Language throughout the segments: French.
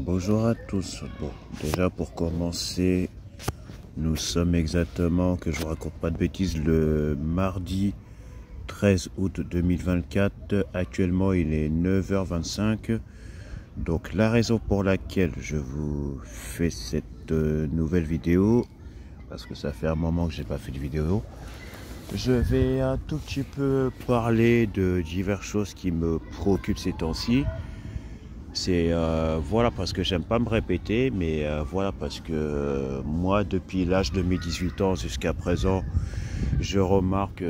Bonjour à tous. Bon, déjà pour commencer, nous sommes exactement, que je ne raconte pas de bêtises, le mardi 13 août 2024. Actuellement, il est 9h25. Donc la raison pour laquelle je vous fais cette nouvelle vidéo, parce que ça fait un moment que j'ai pas fait de vidéo, je vais un tout petit peu parler de diverses choses qui me préoccupent ces temps-ci. C'est voilà, parce que j'aime pas me répéter, mais voilà, parce que moi depuis l'âge de mes 18 ans jusqu'à présent, je remarque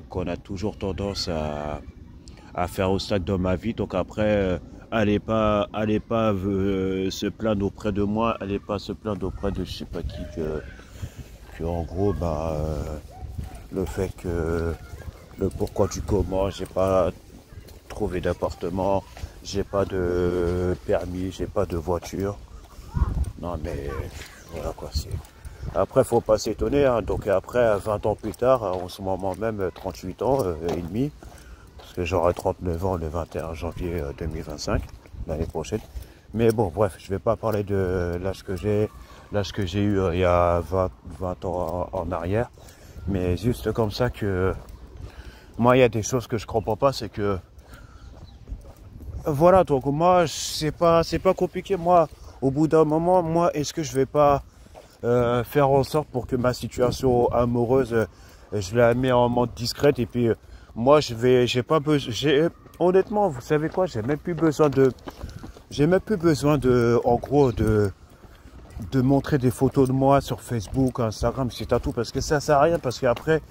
qu'on a toujours tendance à faire obstacle dans ma vie. Donc après, allez pas se plaindre auprès de moi, allez pas se plaindre auprès de je sais pas qui, que en gros le fait que le pourquoi du comment, j'ai pas trouvé d'appartement, j'ai pas de permis, j'ai pas de voiture. Non mais voilà quoi, c'est. Après faut pas s'étonner, hein. Donc après 20 ans plus tard, en ce moment même 38 ans et demi, parce que j'aurai 39 ans le 21 janvier 2025, l'année prochaine. Mais bon bref, je vais pas parler de l'âge que j'ai eu il y a 20 ans en arrière. Mais juste comme ça que moi il y a des choses que je comprends pas, c'est que voilà, donc moi c'est pas compliqué. Moi au bout d'un moment, moi est-ce que je vais pas faire en sorte pour que ma situation amoureuse je la mets en mode discrète, et puis moi j'ai pas besoin, honnêtement vous savez quoi, j'ai même plus besoin de en gros de montrer des photos de moi sur Facebook, Instagram, c'est à tout, parce que ça sert à rien, parce qu'après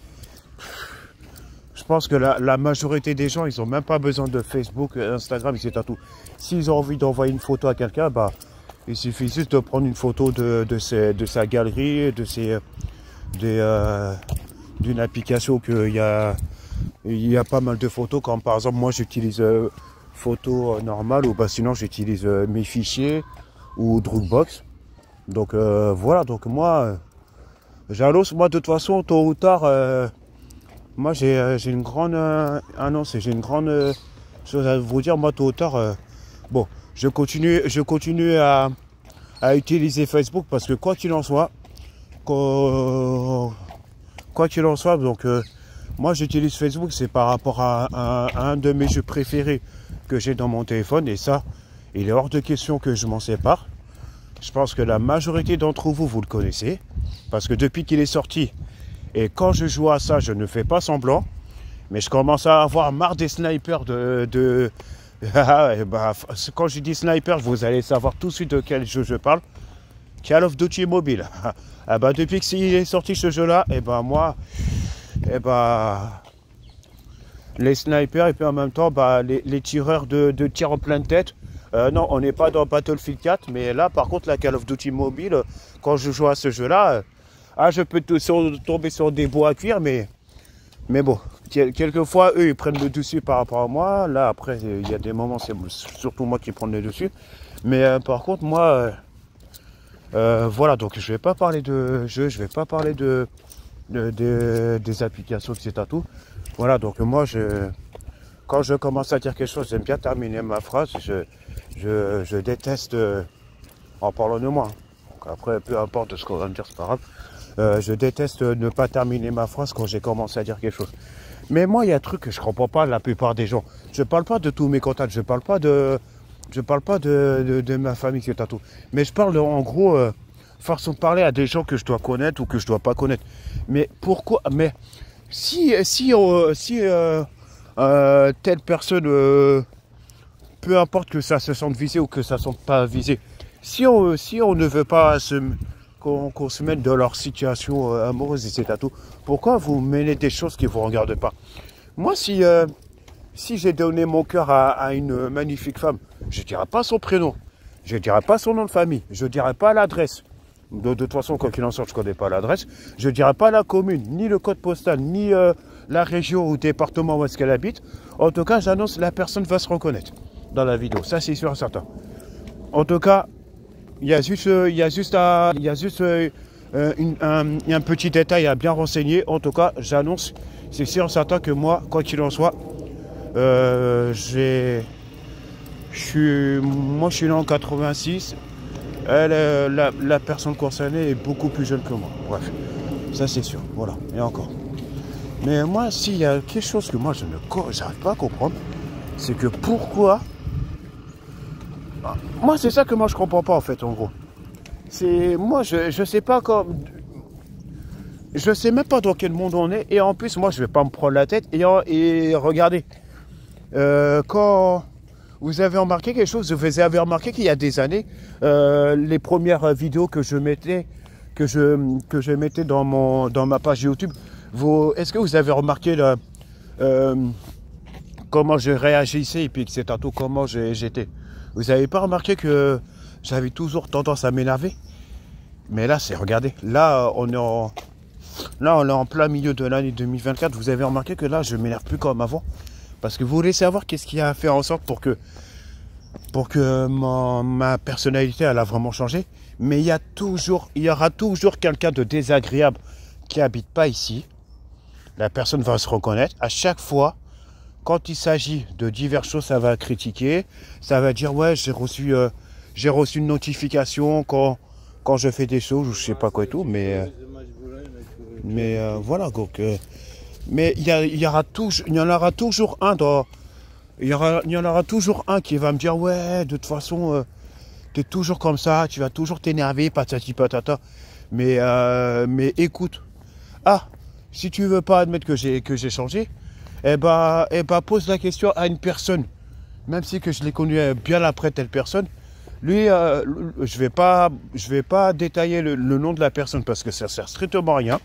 je pense que la majorité des gens, ils ont même pas besoin de Facebook, Instagram, c'est à tout. S'ils ont envie d'envoyer une photo à quelqu'un, bah il suffit juste de prendre une photo de sa galerie, d'une application il y a pas mal de photos, comme par exemple moi j'utilise photo normale, ou bah sinon j'utilise mes fichiers ou Dropbox. Donc voilà, donc moi j'annonce, moi de toute façon tôt ou tard, moi j'ai une grande annonce, et j'ai une grande chose à vous dire. Moi tôt ou tard, bon, je continue à utiliser Facebook, parce que quoi qu'il en soit, donc moi j'utilise Facebook, c'est par rapport à un de mes jeux préférés que j'ai dans mon téléphone, et ça, il est hors de question que je m'en sépare. Je pense que la majorité d'entre vous, vous le connaissez, parce que depuis qu'il est sorti, et quand je joue à ça, je ne fais pas semblant, mais je commence à avoir marre des snipers quand je dis sniper, vous allez savoir tout de suite de quel jeu je parle. Call of Duty Mobile. Depuis qu'il est sorti ce jeu-là, moi, les snipers, et puis en même temps, les tireurs de tir en pleine tête. Non, on n'est pas dans Battlefield 4, mais là, par contre, la Call of Duty Mobile, quand je joue à ce jeu-là, je peux tomber sur des bois à cuire, mais bon, quelquefois, eux, ils prennent le dessus par rapport à moi. Là, après, il y a des moments, c'est surtout moi qui prends le dessus. Mais par contre, moi, voilà, donc je vais pas parler de jeux, je vais pas parler des applications, etc. Tout. Voilà, donc moi, quand je commence à dire quelque chose, j'aime bien terminer ma phrase. Je déteste, en parlant de moi, donc après, peu importe ce qu'on va me dire, c'est pas grave. Je déteste ne pas terminer ma phrase quand j'ai commencé à dire quelque chose. Mais moi, il y a un truc que je comprends pas, la plupart des gens. Je parle pas de tous mes contacts, je parle pas de ma famille, c'est tout. Mais je parle en gros, façon de parler à des gens que je dois connaître ou que je dois pas connaître. Mais pourquoi? Mais si telle personne, peu importe que ça se sente visé ou que ça ne se sente pas visé, si on ne veut pas qu'on se mette dans leur situation amoureuse, etc. tout, pourquoi vous mêlez des choses qui ne vous regardent pas? Moi, si j'ai donné mon cœur à une magnifique femme, je ne dirai pas son prénom, je ne dirai pas son nom de famille, je ne dirai pas l'adresse. De toute façon, quoi qu'il en soit, je ne connais pas l'adresse. Je ne dirai pas la commune, ni le code postal, ni la région ou département où est-ce qu'elle habite. En tout cas, j'annonce, la personne va se reconnaître dans la vidéo. Ça, c'est sûr et certain. En tout cas, il y a juste un petit détail à bien renseigner. En tout cas, j'annonce, c'est sûr et certain que moi, quoi qu'il en soit, je Moi, je suis né en 86. Elle, la personne concernée est beaucoup plus jeune que moi. Bref, ça c'est sûr. Voilà, et encore. Mais moi, s'il y a quelque chose que moi, je n'arrive pas à comprendre, c'est que pourquoi... Moi, c'est ça que moi, je comprends pas, en fait, en gros. Moi, je sais pas comme... Je sais même pas dans quel monde on est. Et en plus, moi, je vais pas me prendre la tête. Et regardez, quand vous avez remarqué quelque chose, vous avez remarqué qu'il y a des années, les premières vidéos que je mettais, que je mettais dans ma page YouTube, est-ce que vous avez remarqué comment je réagissais et puis que c'est tantôt comment j'étais? Vous n'avez pas remarqué que j'avais toujours tendance à m'énerver? Mais là, regardez, là on est en plein milieu de l'année 2024. Vous avez remarqué que là, je ne m'énerve plus comme avant. Parce que vous voulez savoir qu'est-ce qui a fait en sorte pour que ma personnalité, elle a vraiment changé. Mais il y aura toujours quelqu'un de désagréable qui n'habite pas ici. La personne va se reconnaître. À chaque fois, quand il s'agit de diverses choses, ça va critiquer. Ça va dire, ouais, j'ai reçu une notification quand je fais des choses ou je sais pas quoi et tout. Mais voilà, donc... mais il y en aura toujours un qui va me dire, ouais, de toute façon, t'es toujours comme ça, tu vas toujours t'énerver, patati patata. Mais écoute, si tu veux pas admettre que j'ai changé, eh ben, pose la question à une personne, même si que je l'ai connu bien après telle personne. Lui, je vais pas détailler le nom de la personne parce que ça sert strictement à rien.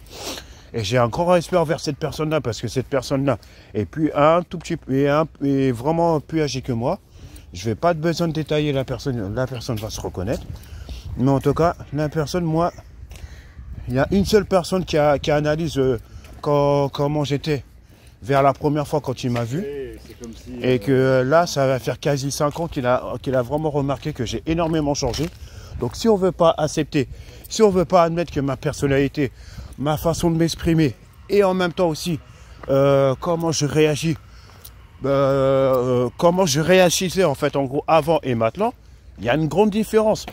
Et j'ai un grand respect envers cette personne-là parce que cette personne-là est est vraiment plus âgée que moi. Je vais pas besoin de détailler la personne va se reconnaître. Mais en tout cas, la personne, moi, il y a une seule personne qui analyse comment j'étais vers la première fois quand il m'a vu. Et que là, ça va faire quasi 5 ans qu'il a vraiment remarqué que j'ai énormément changé. Donc si on veut pas accepter, si on veut pas admettre que ma personnalité, ma façon de m'exprimer et en même temps aussi comment je réagis, comment je réagissais en fait en gros avant et maintenant, il y a une grande différence.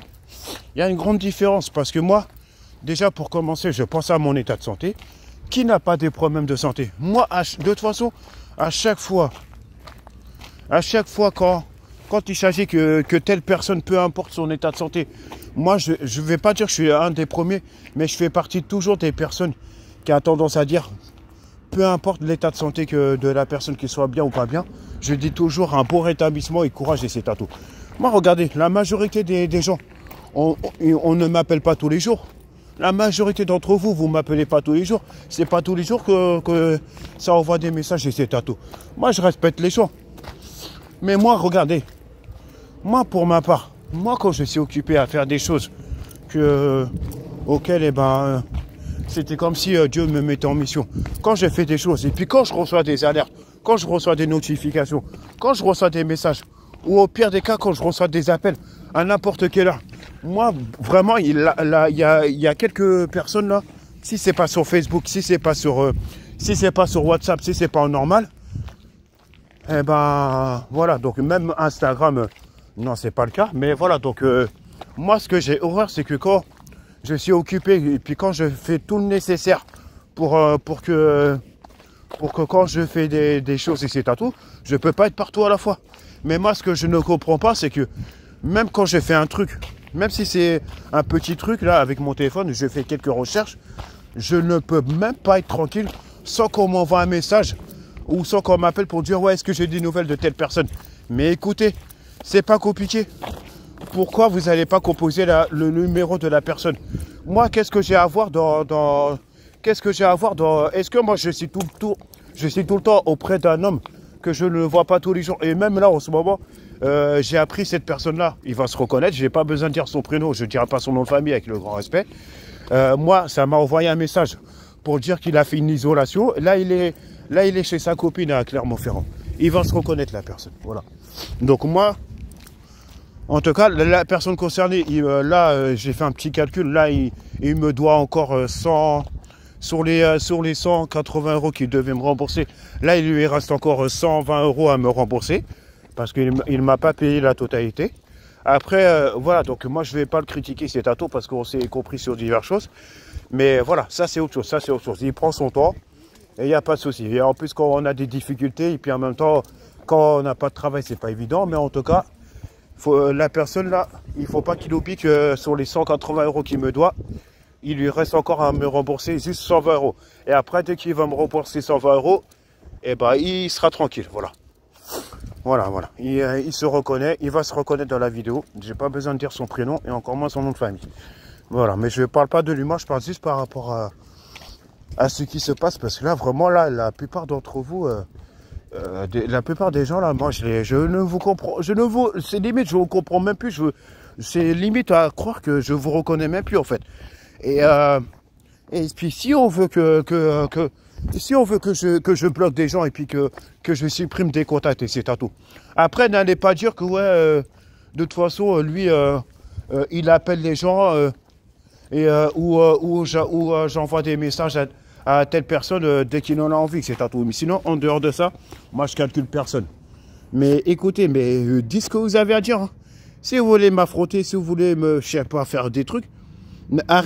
Il y a une grande différence parce que moi, déjà pour commencer, je pense à mon état de santé. Qui n'a pas des problèmes de santé? Moi, de toute façon, à chaque fois quand il s'agit que telle personne, peu importe son état de santé, moi, je ne vais pas dire que je suis un des premiers, mais je fais partie toujours des personnes qui a tendance à dire, peu importe l'état de santé de la personne, qui soit bien ou pas bien, je dis toujours un bon rétablissement et courage et c'est à tout. Moi, regardez, la majorité des gens, on ne m'appelle pas tous les jours. La majorité d'entre vous, vous ne m'appelez pas tous les jours. C'est pas tous les jours que ça envoie des messages et c'est à tout. Moi, je respecte les gens. Mais moi, regardez, moi, pour ma part, moi, quand je suis occupé à faire des choses auxquelles, c'était comme si Dieu me mettait en mission. Quand je fais des choses, et puis quand je reçois des alertes, quand je reçois des notifications, quand je reçois des messages, ou au pire des cas, quand je reçois des appels, à n'importe quelle heure, moi, vraiment, il y a quelques personnes là, si c'est pas sur Facebook, si c'est pas sur WhatsApp, si c'est pas en normal, eh ben, voilà, donc même Instagram, non, c'est pas le cas, mais voilà, donc, moi, ce que j'ai horreur, c'est que quand je suis occupé, et puis quand je fais tout le nécessaire pour que quand je fais des choses, et c'est à tout, je peux pas être partout à la fois. Mais moi, ce que je ne comprends pas, c'est que même quand je fais un truc, même si c'est un petit truc, là, avec mon téléphone, je fais quelques recherches, je ne peux même pas être tranquille sans qu'on m'envoie un message ou sans qu'on m'appelle pour dire, ouais, est-ce que j'ai des nouvelles de telle personne? Mais écoutez, c'est pas compliqué. Pourquoi vous n'allez pas composer le numéro de la personne? Moi, qu'est-ce que j'ai à voir qu'est-ce que j'ai à voir dans... Est-ce que moi, je suis tout le temps auprès d'un homme que je ne vois pas tous les jours? Et même là, en ce moment, j'ai appris cette personne-là. Il va se reconnaître. Je n'ai pas besoin de dire son prénom. Je ne dirai pas son nom de famille avec le grand respect. Moi, ça m'a envoyé un message pour dire qu'il a fait une isolation. Là, il est chez sa copine à Clermont-Ferrand. Il va se reconnaître, la personne. Voilà. Donc moi, en tout cas, la personne concernée, là, j'ai fait un petit calcul. Là, il me doit encore 100... Sur les 180 € qu'il devait me rembourser, là, il lui reste encore 120 € à me rembourser. parce qu'il ne m'a pas payé la totalité. Après, voilà, donc moi je ne vais pas le critiquer, c'est Tato, parce qu'on s'est compris sur diverses choses. Mais voilà, ça c'est autre chose, ça c'est autre chose. Il prend son temps et il n'y a pas de souci. Et en plus, quand on a des difficultés, et puis en même temps, quand on n'a pas de travail, c'est pas évident. Mais en tout cas, la personne là, il ne faut pas qu'il oublie que sur les 180 € qu'il me doit, il lui reste encore à me rembourser juste 120 €. Et après, dès qu'il va me rembourser 120 €, eh ben, il sera tranquille. Voilà. Voilà. Il se reconnaît, il va se reconnaître dans la vidéo. J'ai pas besoin de dire son prénom et encore moins son nom de famille. Voilà, mais je ne parle pas de lui, moi je parle juste par rapport à ce qui se passe. Parce que là, vraiment, là, la plupart d'entre vous, la plupart des gens, là, moi, je ne vous comprends, c'est limite, je vous comprends même plus. C'est limite à croire que je vous reconnais même plus, en fait. Et puis si on veut que je bloque des gens et puis que je supprime des contacts, et c'est à tout. Après, n'allez pas dire que ouais, de toute façon, lui, il appelle les gens ou j'envoie des messages à telle personne dès qu'il en a envie, c'est à tout. Mais sinon, en dehors de ça, moi, je calcule personne. Mais écoutez, dites ce que vous avez à dire. Hein. Si vous voulez m'affronter, si vous voulez je sais pas, faire des trucs.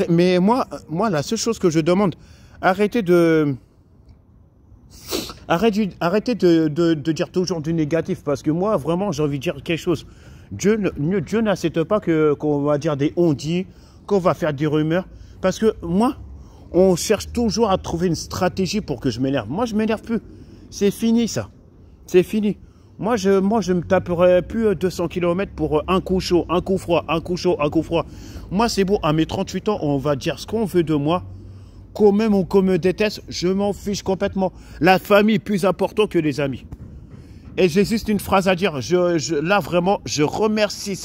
Mais moi, la seule chose que je demande, arrêtez de dire toujours du négatif, parce que moi, vraiment, j'ai envie de dire quelque chose. Dieu n'accepte pas qu'on va dire des on-dit, qu'on va faire des rumeurs, parce que moi, on cherche toujours à trouver une stratégie pour que je m'énerve. Moi, je m'énerve plus. C'est fini, ça. C'est fini. Moi, je me taperai plus 200 km pour un coup chaud, un coup froid, un coup chaud, un coup froid. Moi, c'est bon, à mes 38 ans, on va dire ce qu'on veut de moi. Qu'on m'aime ou qu'on me déteste, je m'en fiche complètement. La famille est plus importante que les amis. Et j'ai juste une phrase à dire. Là, vraiment, je remercie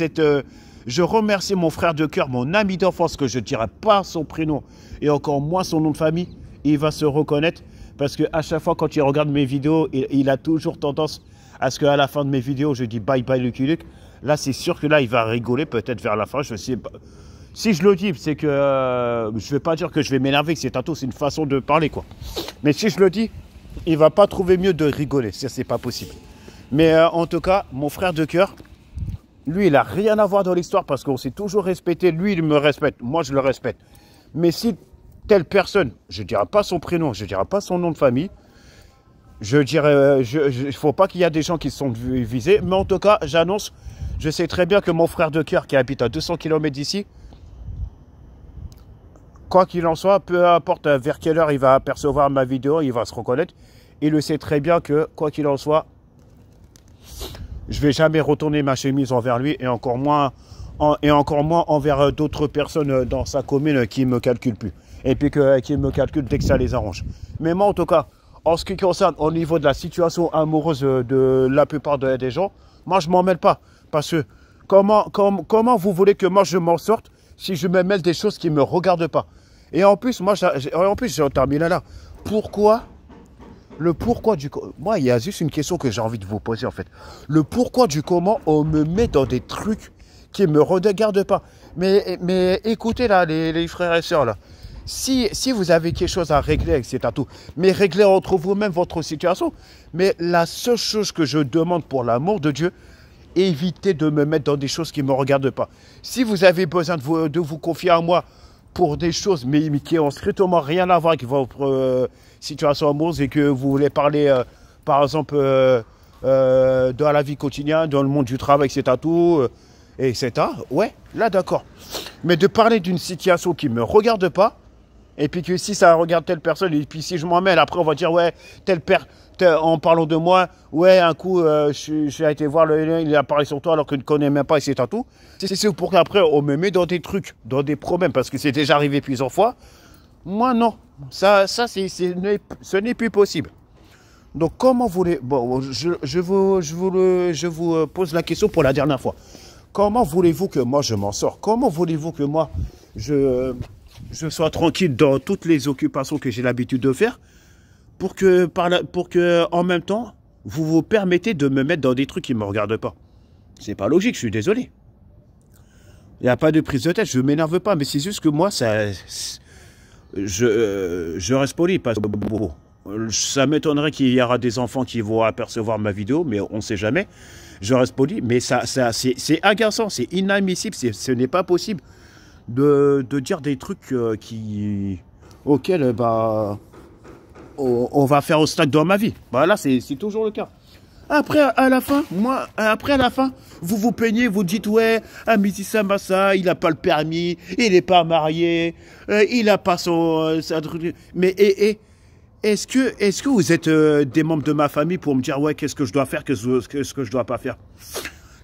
mon frère de cœur, mon ami d'enfance, que je ne dirai pas son prénom et encore moins son nom de famille. Il va se reconnaître parce qu'à chaque fois, quand il regarde mes vidéos, il a toujours tendance à ce qu'à la fin de mes vidéos, je dis bye bye Lucky Luke. Là, c'est sûr que là, il va rigoler peut-être vers la fin. Je sais pas. Si je le dis, c'est que je ne vais pas dire que je vais m'énerver, c'est tantôt, c'est une façon de parler, quoi. Mais si je le dis, il ne va pas trouver mieux de rigoler. Ça, c'est pas possible. Mais en tout cas, mon frère de cœur, lui, il n'a rien à voir dans l'histoire parce qu'on s'est toujours respecté. Lui, il me respecte. Moi, je le respecte. Mais si telle personne, je ne dirai pas son prénom, je ne dirai pas son nom de famille, je dirais, il ne faut pas qu'il y ait des gens qui sont visés. Mais en tout cas, j'annonce, je sais très bien que mon frère de cœur qui habite à 200 km d'ici, quoi qu'il en soit, peu importe vers quelle heure il va apercevoir ma vidéo, il va se reconnaître. Il le sait très bien que, quoi qu'il en soit, je ne vais jamais retourner ma chemise envers lui et encore moins envers d'autres personnes dans sa commune qui ne me calculent plus. Et puis qui me calculent dès que ça les arrange. Mais moi, en tout cas, en ce qui concerne au niveau de la situation amoureuse de la plupart des gens, moi, je ne m'en mêle pas. Parce que comment vous voulez que moi, je m'en sorte si je me mêle des choses qui ne me regardent pas? Et en plus, moi, j'ai terminé là. Pourquoi? Le pourquoi du comment. Moi, il y a juste une question que j'ai envie de vous poser, en fait. Le pourquoi du comment on me met dans des trucs qui ne me regardent pas. Mais écoutez, là, les frères et sœurs, là. Si vous avez quelque chose à régler, c'est à tout. Mais réglez entre vous-même votre situation. Mais la seule chose que je demande pour l'amour de Dieu, évitez de me mettre dans des choses qui ne me regardent pas. Si vous avez besoin de vous confier à moi pour des choses mais qui n'ont strictement rien à voir avec votre situation amoureuse et que vous voulez parler, par exemple, dans la vie quotidienne, dans le monde du travail, etc., etc., ouais, là, d'accord. Mais de parler d'une situation qui ne me regarde pas, et puis que si ça regarde telle personne, et puis si je m'en mêle, après on va dire, ouais, en parlant de moi, ouais, un coup, j'ai été voir il a parlé sur toi alors que je ne connais même pas, et c'est tout. C'est pour qu'après, on me met dans des trucs, dans des problèmes, parce que c'est déjà arrivé plusieurs fois. Moi, non. Ce n'est plus possible. Donc, comment voulez... Bon, je vous pose la question pour la dernière fois. Comment voulez-vous que moi, je m'en sors? Comment voulez-vous que moi, je sois tranquille dans toutes les occupations que j'ai l'habitude de faire pour que, en même temps, vous vous permettez de me mettre dans des trucs qui ne me regardent pas? C'est pas logique, je suis désolé. Il n'y a pas de prise de tête, je ne m'énerve pas, mais c'est juste que moi, je reste poli parce que bon, ça m'étonnerait qu'il y aura des enfants qui vont apercevoir ma vidéo, mais on ne sait jamais. je reste poli, mais c'est agaçant, c'est inadmissible, ce n'est pas possible de dire des trucs auxquels bah, on va faire obstacle dans ma vie. Voilà, c'est toujours le cas. Après, à la fin, vous vous plaignez, vous dites, ouais, Amity Samassa, il n'a pas le permis, il n'est pas marié, il n'a pas son... mais, est-ce que vous êtes des membres de ma famille pour me dire, ouais, qu'est-ce que je dois faire, qu'est-ce que je dois pas faire?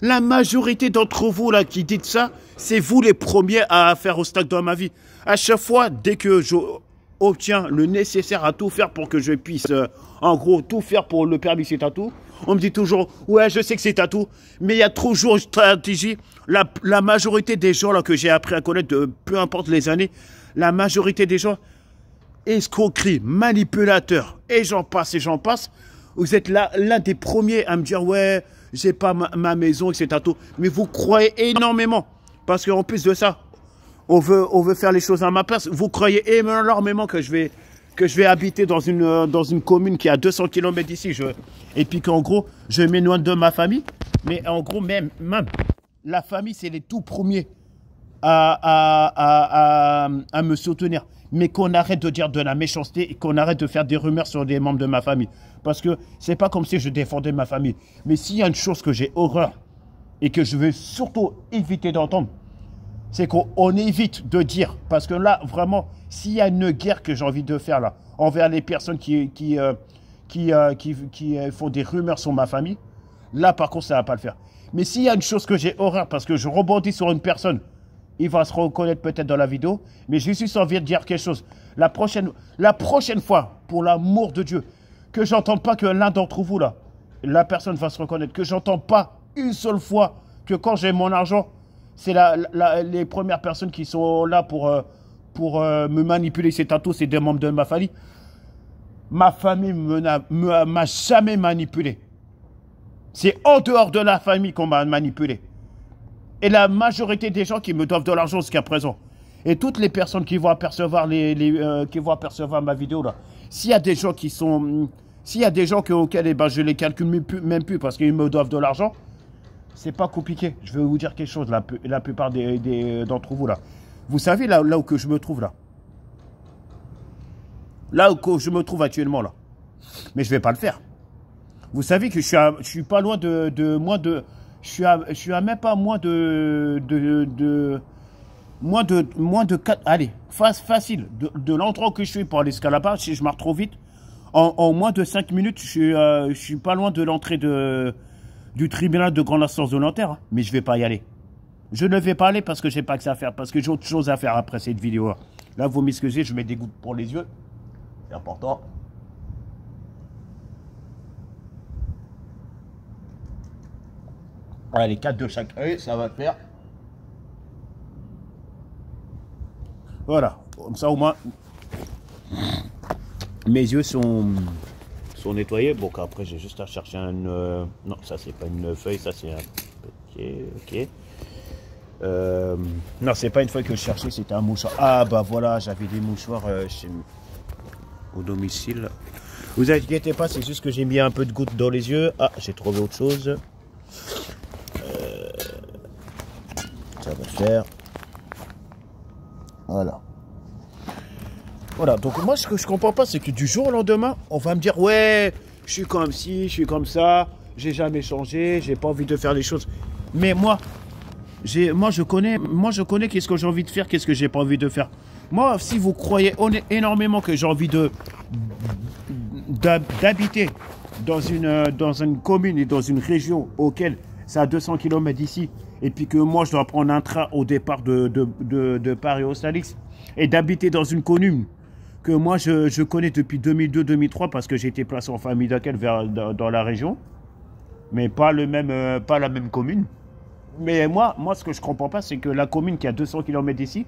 La majorité d'entre vous, là, qui dites ça, c'est vous les premiers à faire obstacle dans ma vie. À chaque fois, dès que j'obtiens le nécessaire à tout faire pour que je puisse, en gros, tout faire pour le permis, c'est à tout. On me dit toujours, ouais, je sais que c'est à tout, mais il y a toujours une stratégie. La majorité des gens là, que j'ai appris à connaître, peu importe les années, la majorité des gens, escroquerie, manipulateurs, et j'en passe, vous êtes l'un des premiers à me dire, ouais, j'ai pas ma maison, et c'est à tout. Mais vous croyez énormément, parce qu'en plus de ça, on veut faire les choses à ma place. Vous croyez énormément que je vais habiter dans une commune qui est à 200 km d'ici, et puis qu'en gros, je m'éloigne de ma famille. Mais en gros, même la famille, c'est les tout premiers à me soutenir. Mais qu'on arrête de dire de la méchanceté et qu'on arrête de faire des rumeurs sur des membres de ma famille. Parce que c'est pas comme si je défendais ma famille. Mais s'il y a une chose que j'ai horreur et que je veux surtout éviter d'entendre, c'est qu'on évite de dire, parce que là, vraiment, s'il y a une guerre que j'ai envie de faire là, envers les personnes qui font des rumeurs sur ma famille, là, par contre, ça ne va pas le faire. Mais s'il y a une chose que j'ai horreur, parce que je rebondis sur une personne, il va se reconnaître peut-être dans la vidéo, mais j'ai juste envie de dire quelque chose. La prochaine fois, pour l'amour de Dieu, que j'entende pas que l'un d'entre vous, là, la personne va se reconnaître, que j'entends pas une seule fois que quand j'ai mon argent, c'est les premières personnes qui sont là pour me manipuler. C'est à tous, c'est des membres de ma famille. Ma famille m'a jamais manipulé. C'est en dehors de la famille qu'on m'a manipulé. Et la majorité des gens qui me doivent de l'argent jusqu'à présent. Et toutes les personnes qui vont apercevoir ma vidéo là. S'il y a des gens auxquels je les calcule même plus parce qu'ils me doivent de l'argent, c'est pas compliqué. Je vais vous dire quelque chose, la plupart d'entre vous là. Vous savez là où que je me trouve là. Là où je me trouve actuellement là. Mais je vais pas le faire. Vous savez que je suis pas loin je suis à même pas moins de 4, allez, facile, de l'endroit que je suis pour aller jusqu'à là-bas, si je marche trop vite, en moins de 5 minutes, je suis pas loin de l'entrée du tribunal de grande instance de Nanterre, hein, mais je vais pas y aller. Je ne vais pas aller parce que j'ai pas que ça à faire, parce que j'ai autre chose à faire après cette vidéo. Là, vous m'excusez, je mets des gouttes pour les yeux, c'est important. Allez, 4 de chaque œil, ça va faire. Voilà, comme ça au moins, mes yeux sont nettoyés. Bon, après j'ai juste à chercher un... non, ça c'est pas une feuille, ça c'est un... Ok. Non, c'est pas une feuille que je cherchais, c'était un mouchoir. Ah bah voilà, j'avais des mouchoirs au domicile. Vous inquiétez pas, c'est juste que j'ai mis un peu de gouttes dans les yeux. Ah, j'ai trouvé autre chose. Ça va faire. Voilà. Voilà, donc moi ce que je comprends pas, c'est que du jour au lendemain, on va me dire ouais, je suis comme ci, je suis comme ça, j'ai jamais changé, j'ai pas envie de faire les choses. Mais moi je connais qu'est-ce que j'ai envie de faire, qu'est-ce que j'ai pas envie de faire. Moi, si vous croyez énormément que j'ai envie d'habiter dans une commune et dans une région auquel c'est à 200 km d'ici, et puis que moi je dois prendre un train au départ de Paris-Austerlitz, et d'habiter dans une commune que moi je connais depuis 2002-2003 parce que j'ai été placé en famille d'accueil dans la région, mais pas la même commune. Mais moi ce que je comprends pas, c'est que la commune qui est à 200 km d'ici,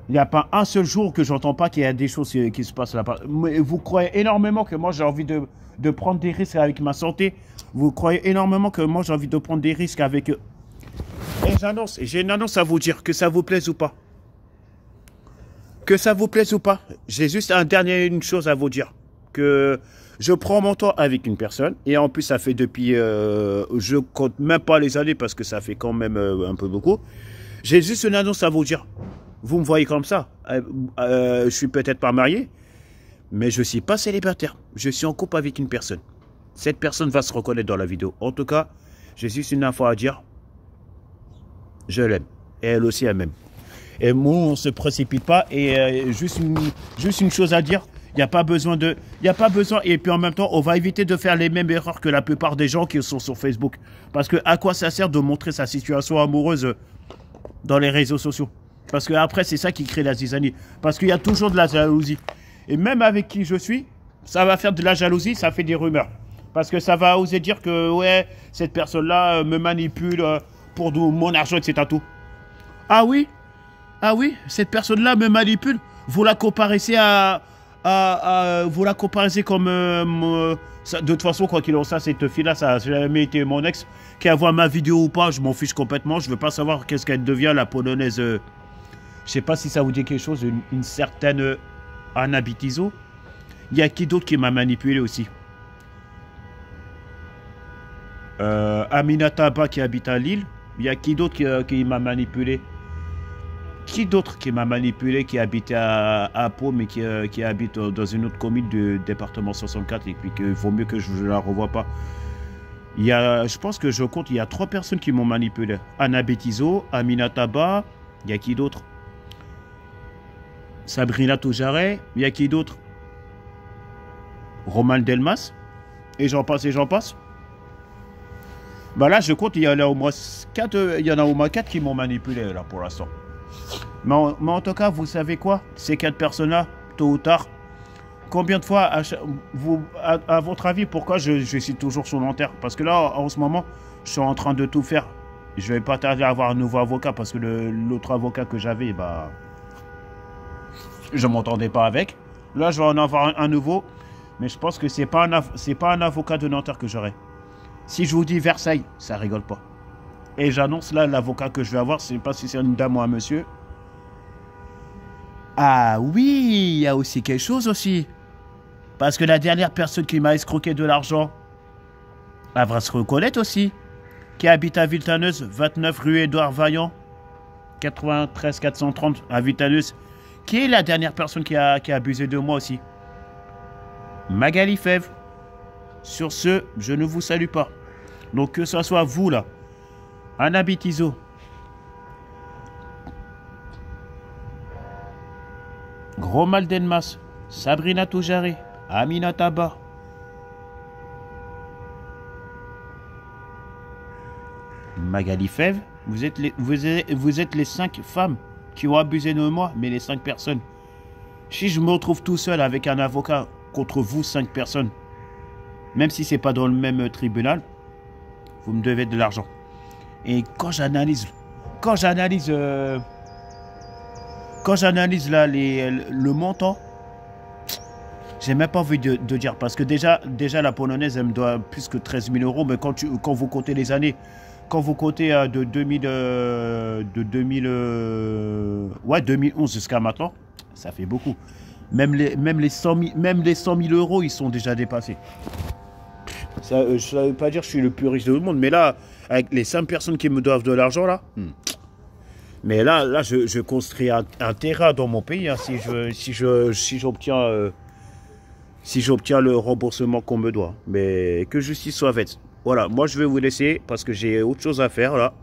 il n'y a pas un seul jour que j'entends pas qu'il y a des choses qui se passent là-bas. Vous croyez énormément que moi j'ai envie de prendre des risques avec ma santé. Vous croyez énormément que moi j'ai envie de prendre des risques avec... Et j'ai une annonce à vous dire, que ça vous plaise ou pas. Que ça vous plaise ou pas. J'ai juste une chose à vous dire. Que Je prends mon temps avec une personne. Et en plus, ça fait depuis... je compte même pas les années parce que ça fait quand même un peu beaucoup. J'ai juste une annonce à vous dire. Vous me voyez comme ça. Je suis peut-être pas marié. Mais je ne suis pas célibataire. Je suis en couple avec une personne. Cette personne va se reconnaître dans la vidéo. En tout cas, j'ai juste une info à dire. Je l'aime. Et elle aussi, elle m'aime. Et moi, on ne se précipite pas. Et juste une chose à dire. Il n'y a pas besoin de... Il n'y a pas besoin... Et puis en même temps, on va éviter de faire les mêmes erreurs que la plupart des gens qui sont sur Facebook. Parce que à quoi ça sert de montrer sa situation amoureuse dans les réseaux sociaux? Parce que après, c'est ça qui crée la zizanie. Parce qu'il y a toujours de la jalousie. Et même avec qui je suis, ça va faire de la jalousie, ça fait des rumeurs. Parce que ça va oser dire que, ouais, cette personne-là me manipule pour mon argent, etc. Tout. Ah oui, cette personne-là me manipule. Vous la comparez vous la comparez comme... de toute façon, quoi qu'il en soit, cette fille-là, ça n'a jamais été mon ex. Qu'elle voit ma vidéo ou pas, je m'en fiche complètement. Je ne veux pas savoir qu'est-ce qu'elle devient, la polonaise. Je ne sais pas si ça vous dit quelque chose, une certaine... Anna Bitizo. Il y a qui d'autre qui m'a manipulé aussi? Aminata Ba qui habite à Lille. Il y a qui d'autre qui m'a manipulé? Qui d'autre qui m'a manipulé, qui habite à Pau, mais qui habite dans une autre commune du département 64 et puis qu'il vaut mieux que je ne la revoie pas? Il y a, je pense que je compte, il y a 3 personnes qui m'ont manipulé. Anna Bitizo, Aminata Ba, il y a qui d'autre? Sabrina Toujaret, il y a qui d'autre? Roman Delmas, et j'en passe et j'en passe. Bah là, je compte, il y en a au moins 4 qui m'ont manipulé là pour l'instant. Mais en tout cas, vous savez quoi? Ces 4 personnes-là, tôt ou tard, combien de fois, à votre avis, pourquoi je suis toujours sur l'inter? Parce que là, en ce moment, je suis en train de tout faire. Je vais pas tarder à avoir un nouveau avocat parce que l'autre avocat que j'avais, bah... je ne m'entendais pas avec. Là, je vais en avoir un nouveau. Mais je pense que c'est pas un avocat de Nanterre que j'aurai. Si je vous dis Versailles, ça rigole pas. Et j'annonce là, l'avocat que je vais avoir, je ne sais pas si c'est une dame ou un monsieur. Ah oui, il y a aussi quelque chose aussi. Parce que la dernière personne qui m'a escroqué de l'argent, elle va se reconnaître aussi. Qui habite à Villetaneuse, 29 rue Édouard Vaillant, 93 430 à Villetaneuse. Qui est la dernière personne qui a abusé de moi aussi? Magali Fèvre. Sur ce, je ne vous salue pas. Donc que ce soit vous là, Anna Bitizo, Roman Delmas, Sabrina Toujaret, Aminata Ba, Magali Fèvre, vous êtes les 5 femmes qui ont abusé de moi, mais les 5 personnes. Si je me retrouve tout seul avec un avocat contre vous 5 personnes, même si c'est pas dans le même tribunal, vous me devez de l'argent. Et quand j'analyse là le montant, j'ai même pas envie de dire parce que déjà la polonaise elle me doit plus que 13 000 euros, mais quand vous comptez les années. Quand vous comptez de 2011 jusqu'à maintenant, ça fait beaucoup. Même les 100 000 euros, ils sont déjà dépassés. Ça ne veut pas dire que je suis le plus riche du monde, mais là, avec les 5 personnes qui me doivent de l'argent, là, mais là je construis un terrain dans mon pays, hein, si j'obtiens le remboursement qu'on me doit. Mais que justice soit faite. Voilà, moi je vais vous laisser parce que j'ai autre chose à faire là.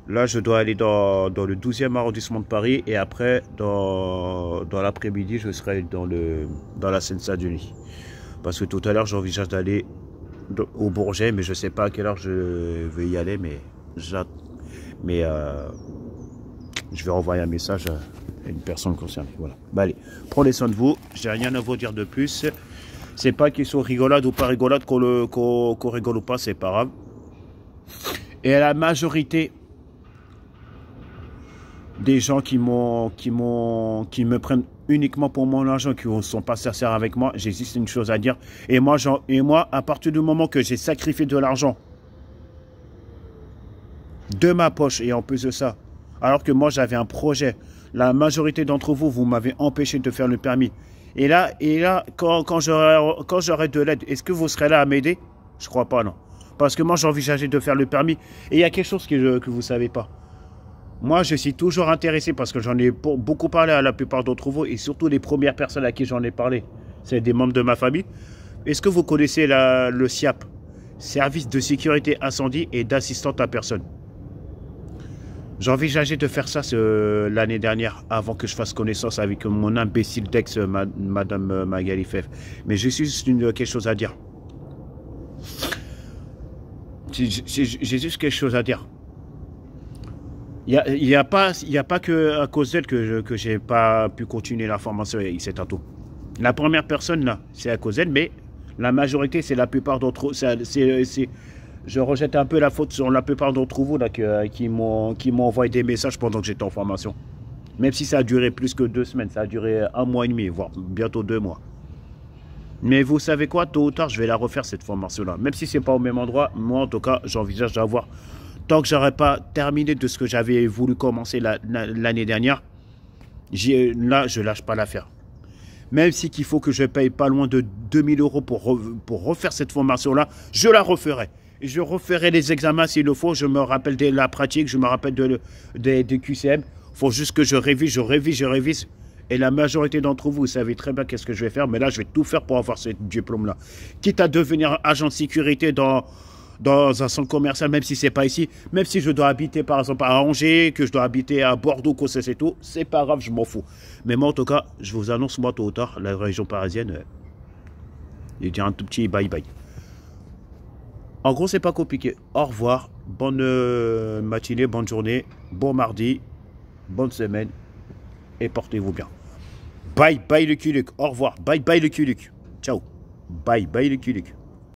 Là, je dois aller dans le 12e arrondissement de Paris et après, dans l'après-midi, je serai dans la Seine-Saint-Denis. Parce que tout à l'heure, j'envisage d'aller au Bourget, mais je ne sais pas à quelle heure je vais y aller, mais je vais envoyer un message à une personne concernée. Voilà. Bah, allez, prenez soin de vous. J'ai rien à vous dire de plus. C'est pas qu'ils sont rigolades ou pas rigolades, qu'on rigole ou pas, c'est pas grave. Et la majorité des gens qui me prennent uniquement pour mon argent, qui ne sont pas sincères avec moi, j'ai juste une chose à dire. Et moi, à partir du moment que j'ai sacrifié de l'argent de ma poche, et en plus de ça, alors que moi j'avais un projet, la majorité d'entre vous, vous m'avez empêché de faire le permis. Et là quand j'aurai de l'aide, est-ce que vous serez là à m'aider? Je crois pas, non. Parce que moi, j'envisageais de faire le permis. Et il y a quelque chose que vous savez pas. Moi, je suis toujours intéressé parce que j'en ai beaucoup parlé à la plupart d'entre vous et surtout les premières personnes à qui j'en ai parlé. C'est des membres de ma famille. Est-ce que vous connaissez le SIAP? Service de sécurité incendie et d'assistante à personne. J'envisageais de faire ça l'année dernière, avant que je fasse connaissance avec mon imbécile d'ex, Madame Magali Feff. Mais j'ai juste quelque chose à dire. J'ai juste quelque chose à dire. Il y a pas que à cause d'elle que j'ai pas pu continuer la formation ici tantôt. La première personne, là, c'est à cause d'elle, mais la majorité, c'est la plupart d'entre eux. Je rejette un peu la faute sur la plupart d'entre vous là, qui m'ont envoyé des messages pendant que j'étais en formation. Même si ça a duré plus que 2 semaines, ça a duré 1 mois et demi, voire bientôt 2 mois. Mais vous savez quoi, tôt ou tard, je vais la refaire cette formation-là. Même si c'est pas au même endroit, moi en tout cas, j'envisage d'avoir, tant que j'aurais pas terminé de ce que j'avais voulu commencer l'année dernière, là, je lâche pas l'affaire. Même si qu'il faut que je paye pas loin de 2000 € pour refaire cette formation-là, je la referai. Je referai les examens s'il le faut. Je me rappelle de la pratique, je me rappelle des QCM. Il faut juste que je révise. Et la majorité d'entre vous, vous savez très bien qu'est-ce que je vais faire. Mais là, je vais tout faire pour avoir ce diplôme-là. Quitte à devenir agent de sécurité dans un centre commercial, même si c'est pas ici. Même si je dois habiter, par exemple, à Angers, que je dois habiter à Bordeaux, que c'est tout. C'est pas grave, je m'en fous. Mais moi, en tout cas, je vous annonce, moi, tôt ou tard, la région parisienne, je vais dire un tout petit bye-bye. En gros, c'est pas compliqué. Au revoir. Bonne matinée, bonne journée, bon mardi, bonne semaine. Et portez-vous bien. Bye bye le culuc. Au revoir. Bye bye le culuc. Ciao. Bye bye le culuc.